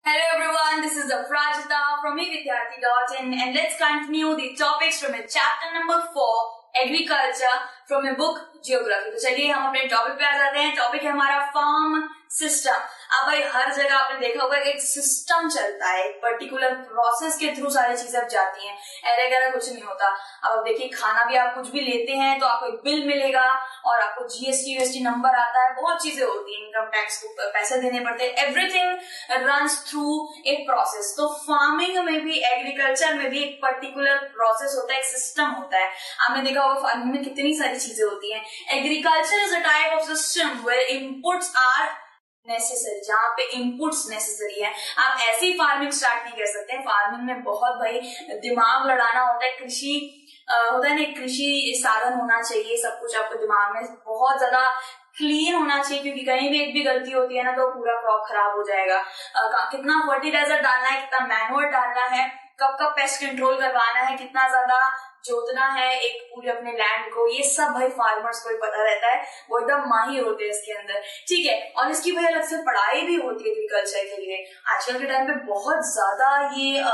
Hello everyone, this is Afrajita from evidyarthi.in and let's continue the topics from chapter number 4, Agriculture, from a book Geography. तो चलिए हम अपने topic पे आ जाते हैं. टॉपिक है हमारा फार्म सिस्टम. अब भाई हर जगह आपने देखा होगा एक सिस्टम चलता है, एक पर्टिकुलर प्रोसेस के थ्रू सारी चीजें अब जाती हैं. एरे गैरा कुछ नहीं होता. अब देखिए खाना भी आप कुछ भी लेते हैं तो आपको एक बिल मिलेगा और आपको जीएसटी नंबर आता है, बहुत चीजें होती हैं, इनकम टैक्स को पैसे देने पड़ते हैं. एवरीथिंग रन्स थ्रू एक प्रोसेस. तो फार्मिंग में भी, एग्रीकल्चर में भी एक पर्टिकुलर प्रोसेस होता है, एक सिस्टम होता है. आपने देखा होगा फार्मिंग में कितनी सारी चीजें होती हैं. Agriculture is a type of system where inputs are necessary, जहाँ पे इनपुट्स नेसेसरी है. आप ऐसी फार्मिंग स्टार्ट नहीं कर सकते. फार्मिंग में बहुत भाई दिमाग लड़ाना होता है. कृषि होता है ना, कृषि साधन होना चाहिए, सब कुछ आपको दिमाग में बहुत ज्यादा क्लीन होना चाहिए, क्योंकि कहीं भी एक भी गलती होती है ना तो पूरा क्रॉप खराब हो जाएगा. कितना फर्टिलाइजर डालना है, कितना मैन्योर डालना है, कब कब पेस्ट कंट्रोल करवाना है, कितना ज्यादा जोतना है एक पूरे अपने लैंड को, ये सब भाई फार्मर्स को ही पता रहता है. वो एकदम माहिर होते हैं इसके अंदर. ठीक है. और इसकी भाई अलग से पढ़ाई भी होती है एग्रीकल्चर के लिए. आजकल के टाइम पे बहुत ज्यादा ये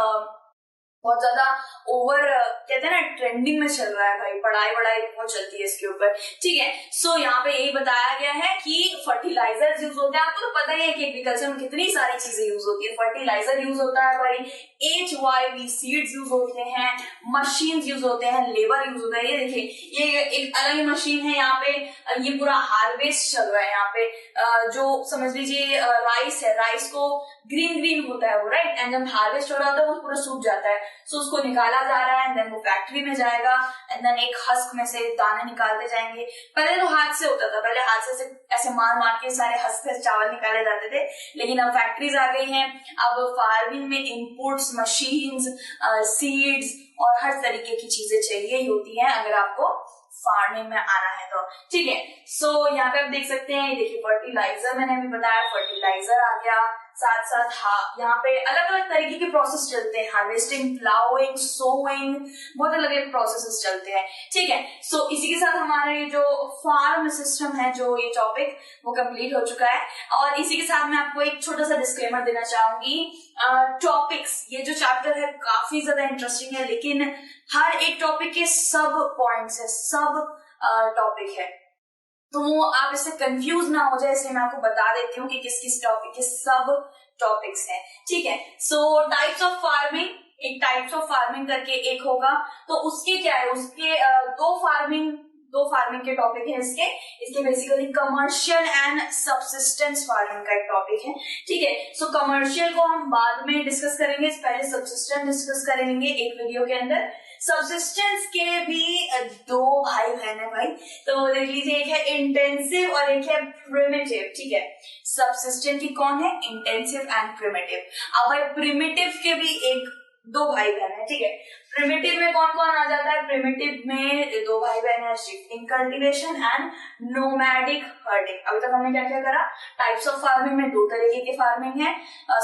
बहुत ज्यादा ओवर कहते हैं ना, ट्रेंडिंग में चल रहा है भाई. पढ़ाई बहुत चलती है इसके ऊपर. ठीक है. सो यहाँ पे यही बताया गया है कि फर्टिलाइजर यूज होते हैं. आपको तो पता ही है कि एग्रीकल्चर में कितनी सारी चीजें यूज होती है. फर्टिलाइजर यूज होता है भाई, HYV सीड्स यूज होते हैं, मशीन यूज होते हैं, लेबर यूज होता है. ये देखिए, ये एक अलग ही मशीन है. यहाँ पे ये पूरा हार्वेस्ट चल रहा है. यहाँ पे जो समझ लीजिए राइस है, राइस को ग्रीन होता है वो, राइट. एंड जब हार्वेस्ट हो रहा होता है वो पूरा सूख जाता है. सो उसको निकाला जा रहा है, देन वो फैक्ट्री में जाएगा, एंड देन एक हस्क में से दाने निकालते जाएंगे. पहले तो हाथ से होता था, पहले हाथ से ऐसे मार के सारे हस्क से चावल निकाले जाते थे. लेकिन अब फैक्ट्रीज आ गई हैं. अब फार्मिंग में इनपुट्स, मशीन्स, सीड्स और हर तरीके की चीजें चाहिए ही होती हैं अगर आपको फार्मिंग में आना है तो. ठीक है. सो यहाँ पे आप देख सकते हैं, देखिए फर्टिलाइजर मैंने अभी बताया, फर्टिलाइजर आ गया. साथ साथ यहाँ पे अलग अलग तरीके के प्रोसेस चलते हैं. हार्वेस्टिंग, प्लाउइंग, सोइंग, बहुत अलग अलग प्रोसेसेस चलते हैं. ठीक है. सो इसी के साथ हमारा ये जो फार्म सिस्टम है, जो ये टॉपिक, वो कंप्लीट हो चुका है. और इसी के साथ मैं आपको एक छोटा सा डिस्क्लेमर देना चाहूंगी. टॉपिक्स, ये जो चैप्टर है काफी ज्यादा इंटरेस्टिंग है, लेकिन हर एक टॉपिक के सब पॉइंट्स है, सब टॉपिक है, तो आप इससे कंफ्यूज ना हो जाए, इसलिए मैं आपको बता देती हूँ कि किस किस टॉपिक के सब टॉपिक्स हैं. ठीक है. सो टाइप्स ऑफ फार्मिंग, एक टाइप्स ऑफ फार्मिंग करके एक होगा, तो उसके क्या है, उसके दो फार्मिंग के टॉपिक है. इसके basically commercial and subsistence farming का एक टॉपिक है. ठीक है. सो कमर्शियल को हम बाद में डिस्कस करेंगे, पहले सबसिस्टेंस डिस्कस करेंगे एक वीडियो के अंदर. सबसिस्टेंस के भी दो भाई बहन है भाई, तो देख लीजिए, एक है इंटेंसिव और एक है प्रिमिटिव. ठीक है. सबसिस्टेंस की कौन है, इंटेंसिव एंड प्रिमिटिव. अब भाई प्रिमिटिव के भी दो भाई बहन है. ठीक है. प्रिमिटिव में कौन कौन आ जाता है, प्रिमिटिव में दो भाई बहन है, shifting cultivation and nomadic herding. अभी तक हमने क्या क्या करा, टाइप्स ऑफ फार्मिंग में दो तरीके की फार्मिंग है,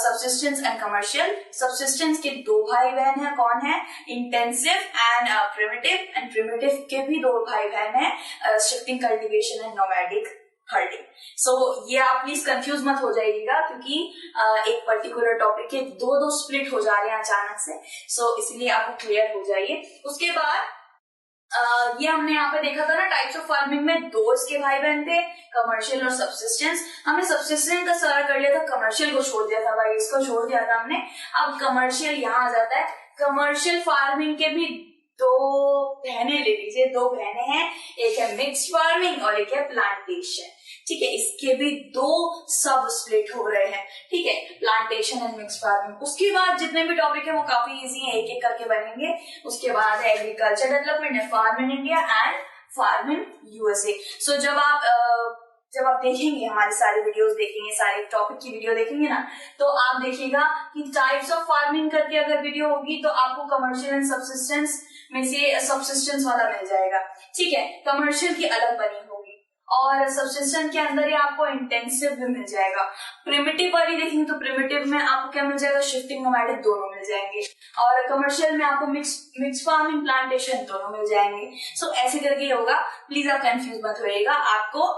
सबसिस्टेंस एंड कमर्शियल. सबसिस्टेंस के दो भाई बहन है, कौन है, intensive and primitive. And primitive के भी दो भाई बहन है, shifting cultivation and nomadic herding. So ये आप प्लीज कंफ्यूज मत हो जाइएगा, क्योंकि एक पर्टिकुलर टॉपिक के दो स्प्लिट हो जा रहे हैं अचानक से. सो इसलिए आपको क्लियर हो जाइए. उसके बाद ये हमने यहाँ पे देखा था ना, टाइप्स ऑफ फार्मिंग में दो इसके भाई बहन थे, कमर्शियल और सबसिस्टेंस. हमने सबसिस्टेंस का सारा कर लिया था, कमर्शियल को छोड़ दिया था भाई, इसको छोड़ दिया था हमने. अब कमर्शियल यहाँ आ जाता है. कमर्शियल फार्मिंग के भी दो बहने ले लीजिए, दो बहने हैं, एक है मिक्स्ड फार्मिंग और एक है प्लांटेशन. ठीक है. इसके भी दो सब स्प्लिट हो रहे हैं. ठीक है. Plantation and mixed farming. उसके बाद जितने भी टॉपिक है वो काफी इजी है, एक एक करके बनेंगे. उसके बाद है एग्रीकल्चर डेवलपमेंट, है farm in India and farm in USA. So जब आप देखेंगे, हमारे सारे वीडियोस देखेंगे, सारे टॉपिक की वीडियो देखेंगे ना, तो आप देखिएगा कि टाइप्स ऑफ फार्मिंग करके अगर वीडियो होगी तो आपको कमर्शियल एंड सबसिस्टेंस में से सबसिस्टेंस वाला मिल जाएगा. ठीक है. कमर्शियल की अलग बनी होगी, और सबसिस्टेंस के अंदर ही आपको इंटेंसिव भी मिल जाएगा. प्रिमिटिव वाली देखेंगे तो प्रिमिटिव में आपको क्या मिल जाएगा, शिफ्टिंग, नोमैडिक दोनों मिल जाएंगे. और कमर्शियल में आपको मिक्स फार्मिंग, प्लांटेशन दोनों मिल जाएंगे. सो ऐसे करके होगा. प्लीज आप कंफ्यूज मत होइएगा. आपको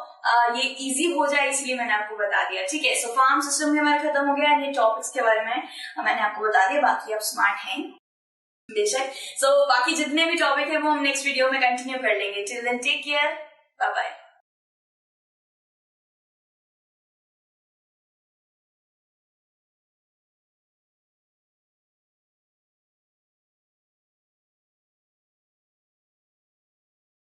ये इजी हो जाए इसलिए मैंने आपको बता दिया, ठीक है। सो फार्म सिस्टम भी हमारा खत्म हो गया, ये टॉपिक्स के बारे में मैंने आपको बता दिया, बाकी आप स्मार्ट हैं बेशक। सो बाकी जितने भी टॉपिक है वो हम नेक्स्ट वीडियो में कंटिन्यू कर लेंगे। Till then take care, bye bye.